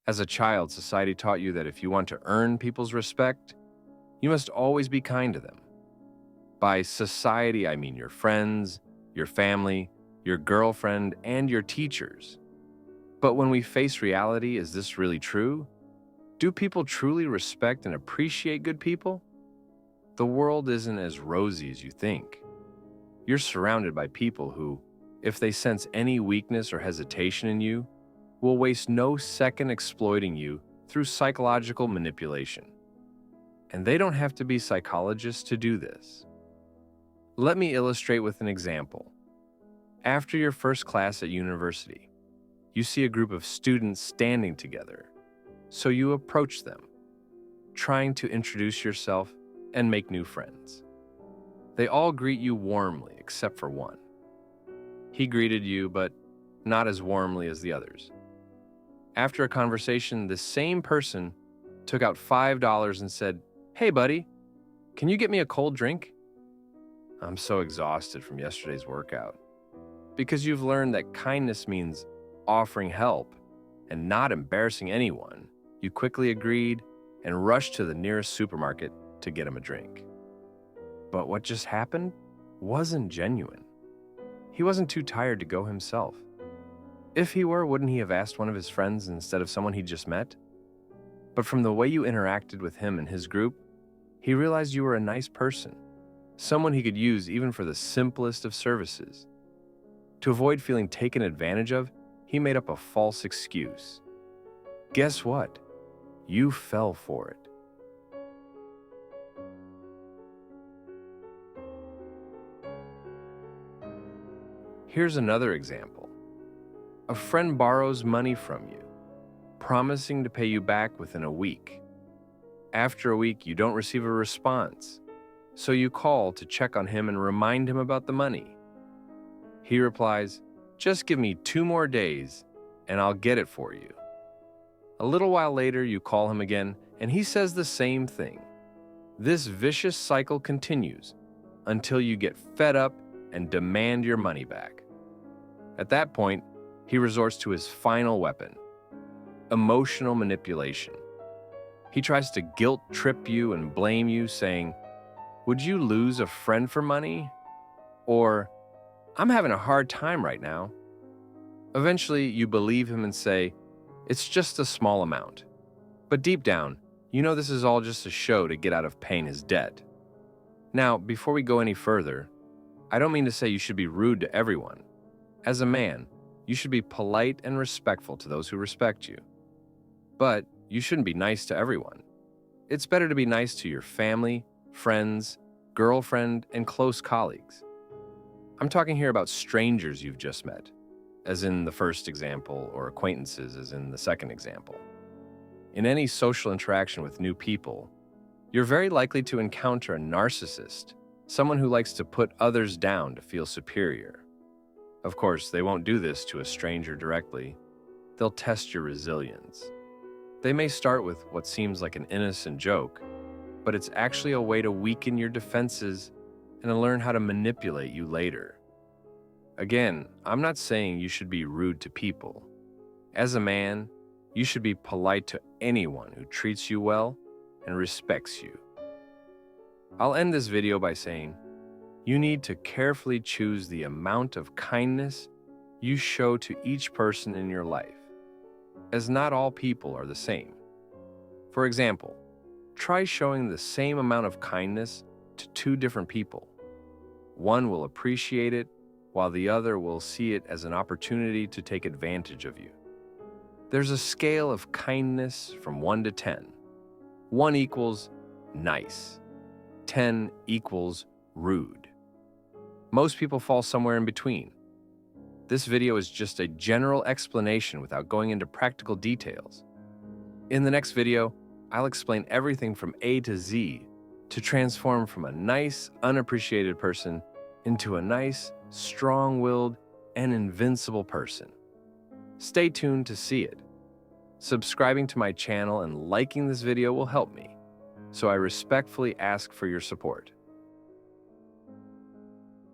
As a child, society taught you that if you want to earn people's respect, you must always be kind to them. By society, I mean your friends, your family, your girlfriend, and your teachers. But when we face reality, is this really true? Do people truly respect and appreciate good people? The world isn't as rosy as you think. You're surrounded by people who, if they sense any weakness or hesitation in you, will waste no second exploiting you through psychological manipulation. And they don't have to be psychologists to do this. Let me illustrate with an example. After your first class at university, you see a group of students standing together, so you approach them, trying to introduce yourself and make new friends. They all greet you warmly except for one. He greeted you, but not as warmly as the others. After a conversation, the same person took out $5 and said, "Hey buddy, can you get me a cold drink?" I'm so exhausted from yesterday's workout. Because you've learned that kindness means offering help and not embarrassing anyone, you quickly agreed and rushed to the nearest supermarket to get him a drink. But what just happened wasn't genuine. He wasn't too tired to go himself. If he were, wouldn't he have asked one of his friends instead of someone he just met? But from the way you interacted with him and his group, he realized you were a nice person, someone he could use even for the simplest of services. To avoid feeling taken advantage of, he made up a false excuse. Guess what? You fell for it. Here's another example. A friend borrows money from you, promising to pay you back within a week. After a week, you don't receive a response, so you call to check on him and remind him about the money. He replies, "Just give me 2 more days and I'll get it for you." A little while later, you call him again and he says the same thing. This vicious cycle continues until you get fed up and demand your money back. At that point, he resorts to his final weapon, emotional manipulation. He tries to guilt trip you and blame you, saying, "Would you lose a friend for money?" Or, "I'm having a hard time right now." Eventually, you believe him and say, "It's just a small amount." But deep down, you know this is all just a show to get out of paying his debt. Now, before we go any further, I don't mean to say you should be rude to everyone. As a man, you should be polite and respectful to those who respect you. But you shouldn't be nice to everyone. It's better to be nice to your family, friends, girlfriend, and close colleagues. I'm talking here about strangers you've just met, as in the first example, or acquaintances, as in the second example. In any social interaction with new people, you're very likely to encounter a narcissist, someone who likes to put others down to feel superior. Of course, they won't do this to a stranger directly. They'll test your resilience. They may start with what seems like an innocent joke, but it's actually a way to weaken your defenses and to learn how to manipulate you later. Again, I'm not saying you should be rude to people. As a man, you should be polite to anyone who treats you well and respects you. I'll end this video by saying, you need to carefully choose the amount of kindness you show to each person in your life, as not all people are the same. For example, try showing the same amount of kindness to 2 different people. One will appreciate it, while the other will see it as an opportunity to take advantage of you. There's a scale of kindness from 1 to 10. 1 equals nice. 10 equals rude. Most people fall somewhere in between. This video is just a general explanation without going into practical details. In the next video, I'll explain everything from A to Z to transform from a nice, unappreciated person into a nice, strong-willed, and invincible person. Stay tuned to see it. Subscribing to my channel and liking this video will help me, so I respectfully ask for your support.